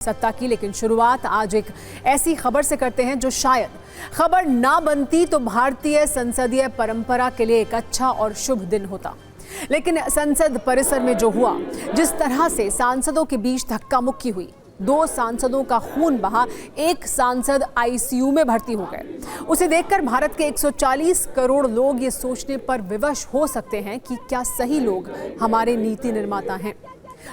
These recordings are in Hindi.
सत्ता की। लेकिन शुरुआत आज एक ऐसी खबर से करते हैं जो शायद खबर ना बनती तो भारतीय संसदीय परंपरा के लिए एक अच्छा और शुभ दिन होता। लेकिन संसद परिसर में जो हुआ, जिस तरह से सांसदों के बीच धक्का मुक्की हुई, 2 सांसदों का खून बहा, एक सांसद आईसीयू में भर्ती हो गए, उसे देखकर भारत के 140 करोड़ लोग ये सोचने पर विवश हो सकते हैं कि क्या सही लोग हमारे नीति निर्माता हैं।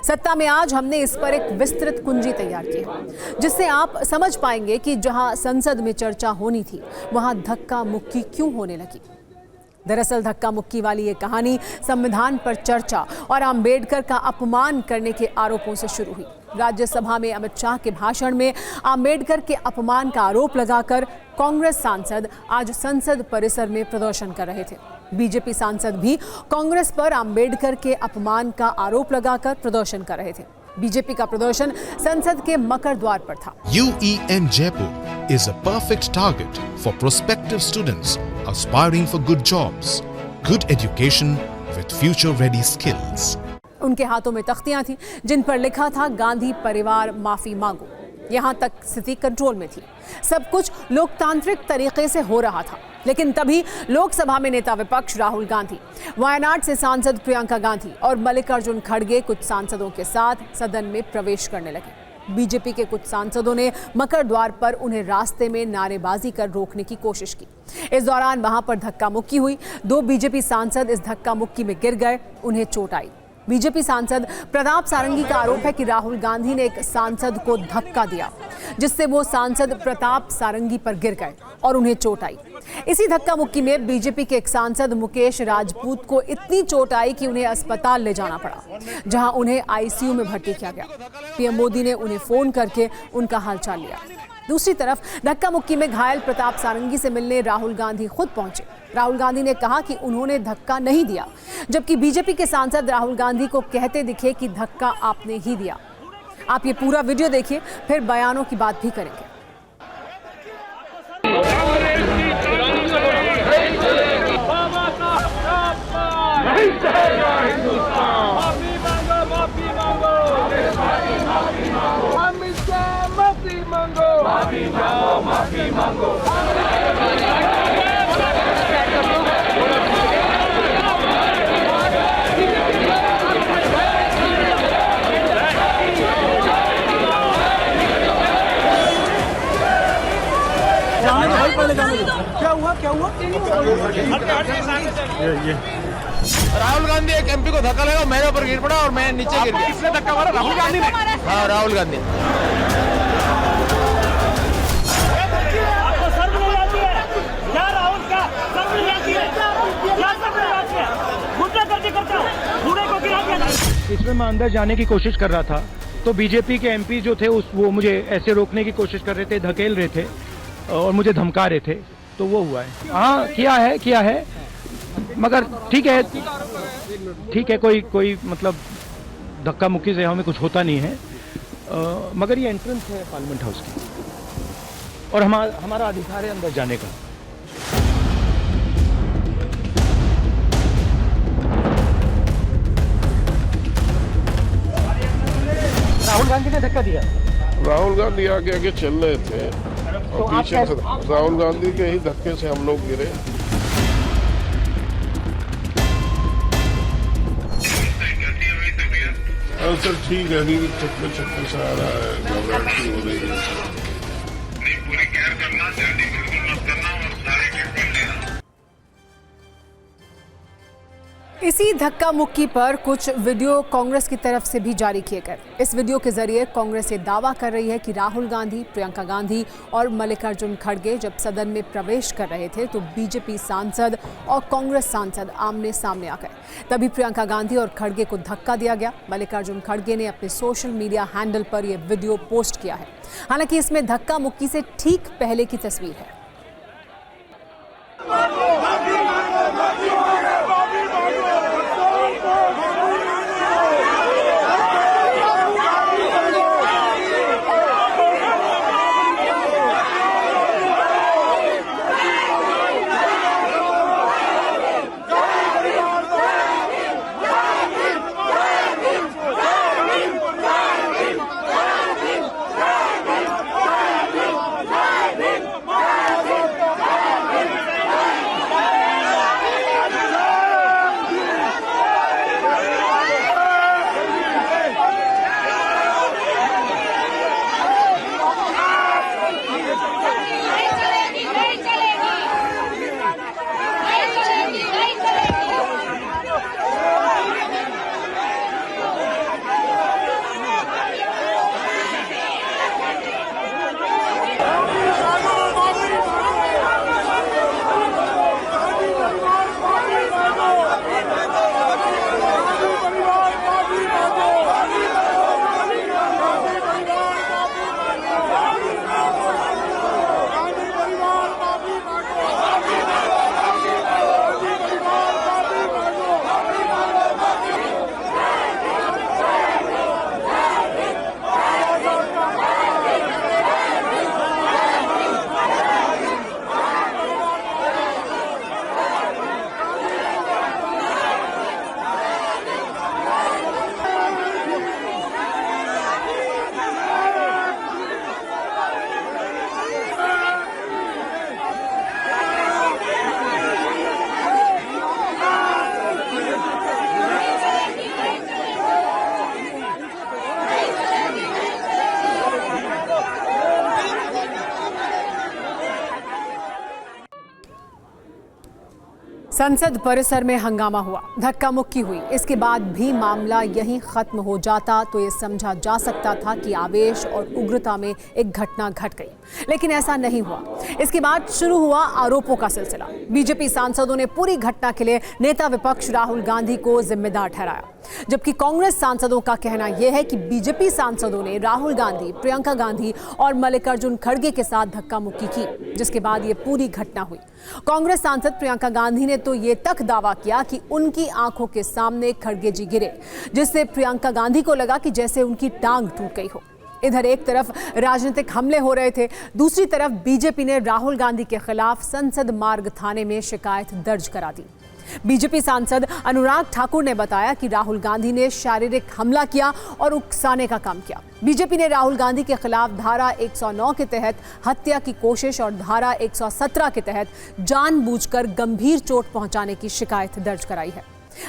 सत्ता में आज हमने इस पर एक विस्तृत कुंजी तैयार की है, जिससे आप समझ पाएंगे कि जहां संसद में चर्चा होनी थी, वहां धक्का मुक्की क्यों होने लगी। दरअसल धक्का मुक्की वाली ये कहानी संविधान पर चर्चा और अंबेडकर का अपमान करने के आरोपों से शुरू हुई। राज्यसभा में अमित शाह के भाषण में अंबेडकर के अपमान का आरोप लगाकर कांग्रेस सांसद आज संसद परिसर में प्रदर्शन कर रहे थे। बीजेपी सांसद भी कांग्रेस पर अंबेडकर के अपमान का आरोप लगाकर प्रदर्शन कर रहे थे। बीजेपी का प्रदर्शन संसद के मकर द्वार पर था। UEN Jaipur is a perfect target for prospective students aspiring for good jobs, good education with future-ready skills. उनके हाथों में तख्तियां थीं जिन पर लिखा था गांधी परिवार माफी मांगो। यहां तक स्थिति कंट्रोल में थी, सब कुछ लोकतांत्रिक तरीके से हो रहा था। लेकिन तभी लोकसभा में नेता विपक्ष राहुल गांधी, वायनाड से सांसद प्रियंका गांधी और मल्लिकार्जुन खड़गे कुछ सांसदों के साथ सदन में प्रवेश करने लगे। बीजेपी के कुछ सांसदों ने मकर द्वार पर उन्हें रास्ते में नारेबाजी कर रोकने की कोशिश की। इस दौरान वहां पर धक्का मुक्की हुई। 2 बीजेपी सांसद इस धक्का मुक्की में गिर गए, उन्हें चोट आई। बीजेपी सांसद प्रताप सारंगी का आरोप है कि राहुल गांधी ने एक सांसद को धक्का दिया, जिससे वो सांसद प्रताप सारंगी पर गिर गए और उन्हें चोट आई। इसी धक्का मुक्की में बीजेपी के एक सांसद मुकेश राजपूत को इतनी चोट आई कि उन्हें अस्पताल ले जाना पड़ा, जहां उन्हें आईसीयू में भर्ती किया गया। पीएम मोदी ने उन्हें फोन करके उनका हालचाल लिया। दूसरी तरफ धक्का मुक्की में घायल प्रताप सारंगी से मिलने राहुल गांधी खुद पहुंचे। राहुल गांधी ने कहा कि उन्होंने धक्का नहीं दिया, जबकि बीजेपी के सांसद राहुल गांधी को कहते दिखे कि धक्का आपने ही दिया। आप ये पूरा वीडियो देखिए, फिर बयानों की बात भी करेंगे। माफी मांगो। क्या हुआ? राहुल गांधी एक एमपी को धक्का लगा, मेरे ऊपर गिर पड़ा और मैं नीचे गिर गया। किसने धक्का मारा? राहुल गांधी ने। हाँ, राहुल गांधी। आपको शर्म नहीं आती है? क्या राहुल का शर्म नहीं आती है? क्या शर्म नहीं आती है? गुंडागर्दी करता है, बूढ़े को गिरा दिया। इसमें मैं अंदर जाने की कोशिश कर रहा था तो बीजेपी के एमपी जो थे वो मुझे ऐसे रोकने की कोशिश कर रहे थे, धकेल रहे थे और मुझे धमका रहे थे, तो वो हुआ है। हाँ, किया है मगर ठीक है, कोई मतलब धक्का मुक्की से हमें कुछ होता नहीं है। मगर ये एंट्रेंस है पार्लियामेंट हाउस की और हमारा अधिकार है अंदर जाने का। राहुल गांधी ने धक्का दिया। राहुल गांधी आगे चल रहे थे और पीछे राहुल गांधी के ही धक्के से हम लोग गिरे। सर ठीक है, अभी चक्कर से आ रहा है, घबराहट सी हो रही है। पूरी केयर करना, जल्दी बिल्कुल मत करना और सारे केयर कर लेना। इसी धक्का मुक्की पर कुछ वीडियो कांग्रेस की तरफ से भी जारी किए गए। इस वीडियो के जरिए कांग्रेस ये दावा कर रही है कि राहुल गांधी, प्रियंका गांधी और मल्लिकार्जुन खड़गे जब सदन में प्रवेश कर रहे थे तो बीजेपी सांसद और कांग्रेस सांसद आमने सामने आ गए। तभी प्रियंका गांधी और खड़गे को धक्का दिया गया। मल्लिकार्जुन खड़गे ने अपने सोशल मीडिया हैंडल पर यह वीडियो पोस्ट किया है। हालांकि इसमें धक्का मुक्की से ठीक पहले की तस्वीर है। संसद परिसर में हंगामा हुआ, धक्का मुक्की हुई। इसके बाद भी मामला यहीं खत्म हो जाता तो ये समझा जा सकता था कि आवेश और उग्रता में एक घटना घट गई, लेकिन ऐसा नहीं हुआ। इसके बाद शुरू हुआ आरोपों का सिलसिला। बीजेपी सांसदों ने पूरी घटना के लिए नेता विपक्ष राहुल गांधी को जिम्मेदार ठहराया, जबकि कांग्रेस सांसदों का कहना यह है कि बीजेपी सांसदों ने राहुल गांधी, प्रियंका गांधी और मल्लिकार्जुन खड़गे के साथ धक्का मुक्की की, जिसके बाद ये पूरी घटना हुई। कांग्रेस सांसद प्रियंका गांधी ने तो ये तक दावा किया कि उनकी आंखों के सामने खड़गे जी गिरे, जिससे प्रियंका गांधी को लगा कि जैसे उनकी टांग टूट गई हो। इधर एक तरफ राजनीतिक हमले हो रहे थे, दूसरी तरफ बीजेपी ने राहुल गांधी के खिलाफ संसद मार्ग थाने में शिकायत दर्ज करा दी। बीजेपी सांसद अनुराग ठाकुर ने बताया कि राहुल गांधी ने शारीरिक हमला किया और उकसाने का काम किया। बीजेपी ने राहुल गांधी के खिलाफ धारा 109 के तहत हत्या की कोशिश और धारा 117 के तहत जानबूझकर गंभीर चोट पहुंचाने की शिकायत दर्ज कराई है।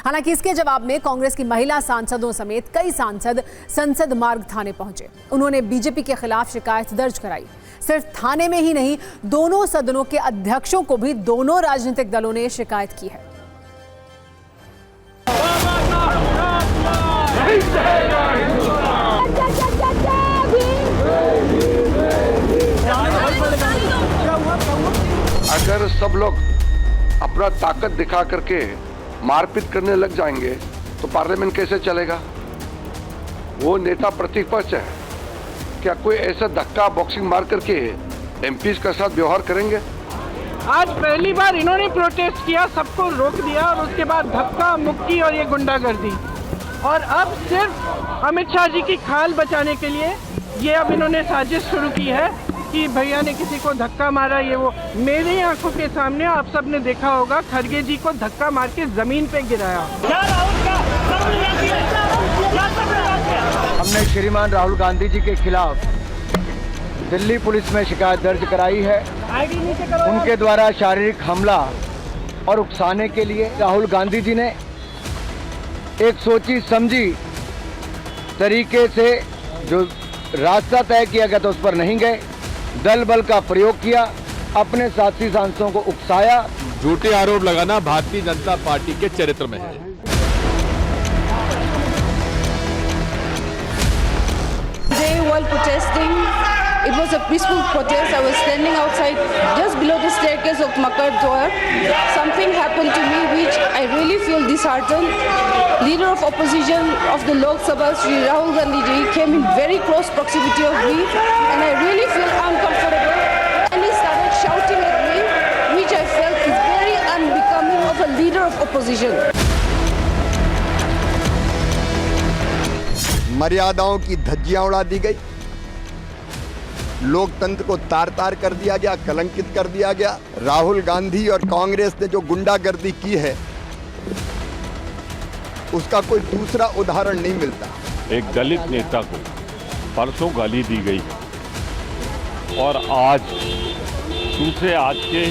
हालांकि इसके जवाब में कांग्रेस की महिला सांसदों समेत कई सांसद संसद मार्ग थाने पहुंचे। उन्होंने बीजेपी के खिलाफ शिकायत दर्ज कराई। सिर्फ थाने में ही नहीं, दोनों सदनों के अध्यक्षों को भी दोनों राजनीतिक दलों ने शिकायत की है। अगर सब लोग अपना ताकत दिखा करके मारपीट करने लग जाएंगे तो पार्लियामेंट कैसे चलेगा? वो नेता प्रतिपक्ष है, क्या कोई ऐसा धक्का बॉक्सिंग मार करके एमपीज के साथ व्यवहार करेंगे? आज पहली बार इन्होंने प्रोटेस्ट किया, सबको रोक दिया और उसके बाद धक्का मुक्की और ये गुंडागर्दी, और अब सिर्फ अमित शाह जी की खाल बचाने के लिए ये अब इन्होंने साजिश शुरू की है कि भैया ने किसी को धक्का मारा। ये वो मेरी आंखों के सामने आप सब ने देखा होगा, खड़गे जी को धक्का मार के जमीन पे गिराया। हमने श्रीमान राहुल गांधी जी के खिलाफ दिल्ली पुलिस में शिकायत दर्ज कराई है। उनके द्वारा शारीरिक हमला और उकसाने के लिए राहुल गांधी जी ने एक सोची समझी तरीके से जो रास्ता तय किया गया था उस पर नहीं गए, दल बल का प्रयोग किया, अपने साथी सांसदों को उकसाया। झूठे आरोप लगाना भारतीय जनता पार्टी के चरित्र में है। While protesting, it was a peaceful protest. I was standing outside just below the staircase of Makar Door. Something happened to me which I really feel disheartened. Leader of opposition of the Lok Sabha, Shri Rahul Gandhi ji, came in very close proximity of me, and I really feel uncomfortable. And he started shouting at me, which I felt is very unbecoming of a leader of opposition. मर्यादाओं की धज्जियां उड़ा दी गई, लोकतंत्र को तार तार कर दिया गया, कलंकित कर दिया गया। राहुल गांधी और कांग्रेस ने जो गुंडागर्दी की है उसका कोई दूसरा उदाहरण नहीं मिलता। एक दलित नेता को परसों गाली दी गई है और आज दूसरे आज के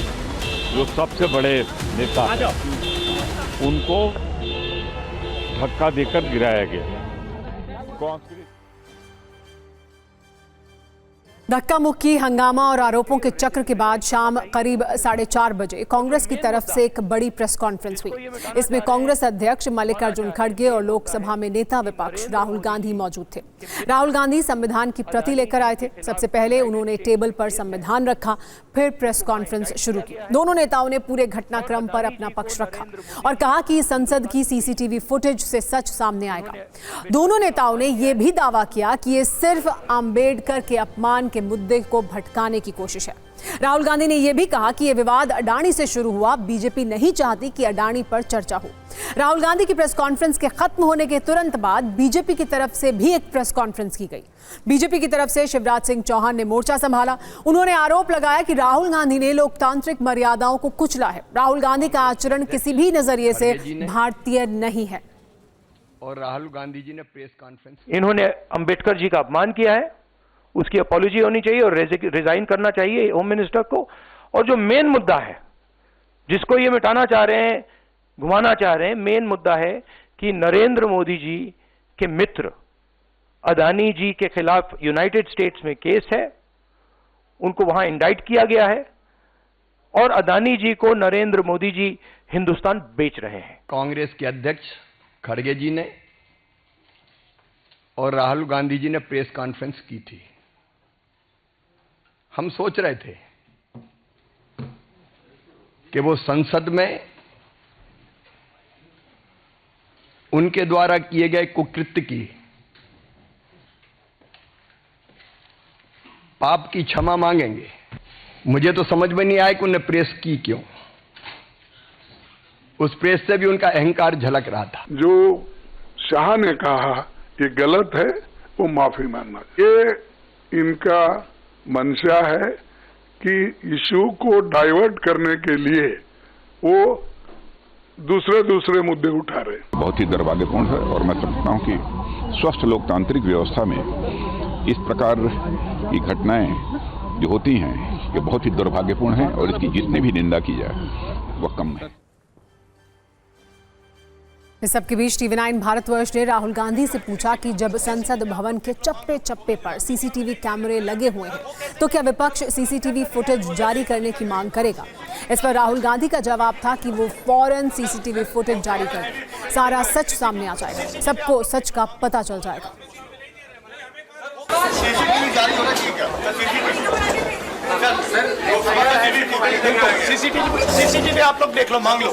जो सबसे बड़े नेता हैं उनको धक्का देकर गिराया गया। धक्का मुक्की, हंगामा और आरोपों के चक्र के बाद शाम करीब 4:30 बजे कांग्रेस की तरफ से एक बड़ी प्रेस कॉन्फ्रेंस हुई। इसमें कांग्रेस अध्यक्ष मल्लिकार्जुन खड़गे और लोकसभा में नेता विपक्ष राहुल गांधी मौजूद थे। राहुल गांधी संविधान की प्रति लेकर आए थे। सबसे पहले उन्होंने टेबल पर संविधान रखा, फिर प्रेस कॉन्फ्रेंस शुरू की। दोनों नेताओं ने पूरे घटनाक्रम पर अपना पक्ष रखा और कहा कि संसद की सीसीटीवी फुटेज से सच सामने आएगा। दोनों नेताओं ने यह भी दावा किया कि ये सिर्फ अंबेडकर के अपमान के मुद्दे को भटकाने की कोशिश है। राहुल गांधी ने यह भी कहा कि यह विवाद अडानी से शुरू हुआ, बीजेपी नहीं चाहती कि अडानी पर चर्चा हो। राहुल गांधी की प्रेस कॉन्फ्रेंस के खत्म होने के तुरंत बाद बीजेपी की तरफ से भी एक प्रेस कॉन्फ्रेंस की गई। बीजेपी की तरफ से शिवराज सिंह चौहान ने मोर्चा संभाला। उन्होंने आरोप लगाया कि राहुल गांधी ने लोकतांत्रिक मर्यादाओं को कुचला है। राहुल गांधी का आचरण किसी भी नजरिए से भारतीय नहीं है। और राहुल गांधी जी ने प्रेस कॉन्फ्रेंस, इन्होंने अंबेडकर जी का अपमान किया है, उसकी अपॉलॉजी होनी चाहिए और रिजाइन करना चाहिए होम मिनिस्टर को। और जो मेन मुद्दा है जिसको ये मिटाना चाह रहे हैं, घुमाना चाह रहे हैं, मेन मुद्दा है कि नरेंद्र मोदी जी के मित्र अडानी जी के खिलाफ यूनाइटेड स्टेट्स में केस है, उनको वहां इंडाइट किया गया है और अदानी जी को नरेंद्र मोदी जी हिंदुस्तान बेच रहे हैं। कांग्रेस के अध्यक्ष खड़गे जी ने और राहुल गांधी जी ने प्रेस कॉन्फ्रेंस की थी। हम सोच रहे थे कि वो संसद में उनके द्वारा किए गए कुकृत्य की, पाप की क्षमा मांगेंगे। मुझे तो समझ में नहीं आया कि उन्हें प्रेस की क्यों। उस प्रेस से भी उनका अहंकार झलक रहा था। जो शाह ने कहा ये गलत है, वो माफी मांगना, ये इनका मंशा है कि इशू को डाइवर्ट करने के लिए वो दूसरे मुद्दे उठा रहे। बहुत ही दुर्भाग्यपूर्ण है और मैं समझता हूं कि स्वस्थ लोकतांत्रिक व्यवस्था में इस प्रकार की घटनाएं जो होती हैं ये बहुत ही दुर्भाग्यपूर्ण है और इसकी जितनी भी निंदा की जाए वह कम है। इस सबके बीच TV9 भारतवर्ष ने राहुल गांधी से पूछा कि जब संसद भवन के चप्पे चप्पे पर सीसीटीवी कैमरे लगे हुए हैं तो क्या विपक्ष सीसीटीवी फुटेज जारी करने की मांग करेगा। इस पर राहुल गांधी का जवाब था कि वो फौरन सीसीटीवी फुटेज जारी कर दें, सारा सच सामने आ जाएगा, सबको सच का पता चल जाएगा। सीसीटीवी आप लोग देख लो, मांग लो।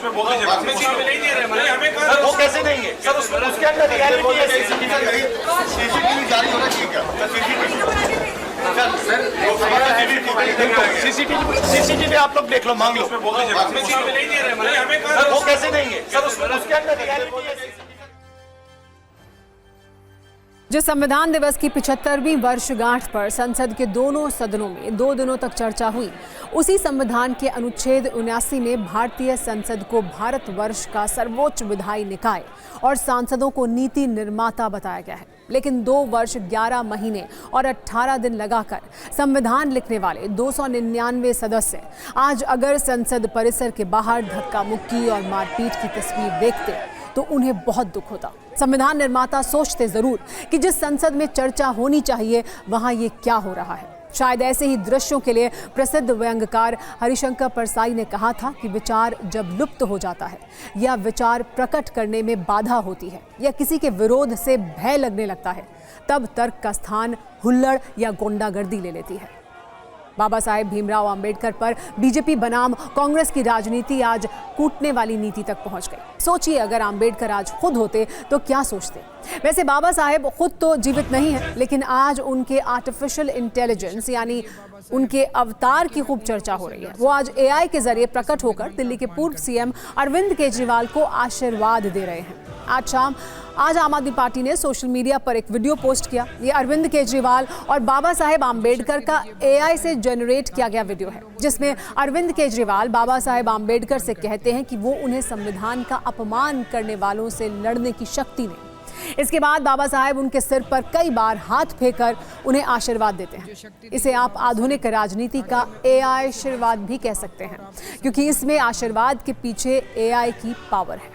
वो कैसे देंगे सर? उसके अंदर रियलिटी है। सीसीटीवी जारी होना चाहिए क्या? सीसीटीवी आप लोग देख लो, मांग लो। वो कैसे देंगे सर? उसके अंदर रियलिटी है। जिस संविधान दिवस की 75वीं वर्षगांठ पर संसद के दोनों सदनों में 2 दिनों तक चर्चा हुई, उसी संविधान के अनुच्छेद 79 में भारतीय संसद को भारतवर्ष का सर्वोच्च विधायी निकाय और सांसदों को नीति निर्माता बताया गया है। लेकिन 2 वर्ष 11 महीने और 18 दिन लगाकर संविधान लिखने वाले 299 सदस्य आज अगर संसद परिसर के बाहर धक्का मुक्की और मारपीट की तस्वीर देखते तो उन्हें बहुत दुख होता। संविधान निर्माता सोचते जरूर कि जिस संसद में चर्चा होनी चाहिए वहां ये क्या हो रहा है। शायद ऐसे ही दृश्यों के लिए प्रसिद्ध व्यंग्यकार हरिशंकर परसाई ने कहा था कि विचार जब लुप्त हो जाता है या विचार प्रकट करने में बाधा होती है या किसी के विरोध से भय लगने लगता है, तब तर्क का स्थान हुल्लड़ या गुंडागर्दी ले लेती है। बाबा साहेब भीमराव अंबेडकर पर बीजेपी बनाम कांग्रेस की राजनीति आज कूटने वाली नीति तक पहुंच गई। सोचिए अगर अंबेडकर आज खुद होते तो क्या सोचते। वैसे बाबा साहेब खुद तो जीवित नहीं है, लेकिन आज उनके आर्टिफिशियल इंटेलिजेंस यानी उनके अवतार की खूब चर्चा हो रही है। वो आज AI के जरिए प्रकट होकर दिल्ली के पूर्व CM अरविंद केजरीवाल को आशीर्वाद दे रहे हैं। आज आम आदमी पार्टी ने सोशल मीडिया पर एक वीडियो पोस्ट किया। ये अरविंद केजरीवाल और बाबा साहेब आम्बेडकर का AI से जनरेट किया गया वीडियो है, जिसमें अरविंद केजरीवाल बाबा साहेब आम्बेडकर से कहते हैं कि वो उन्हें संविधान का अपमान करने वालों से लड़ने की शक्ति नहीं। इसके बाद बाबा साहेब उनके सिर पर कई बार हाथ फेंककर उन्हें आशीर्वाद देते हैं। इसे आप आधुनिक राजनीति का AI आशीर्वाद भी कह सकते हैं, क्योंकि इसमें आशीर्वाद के पीछे AI की पावर है।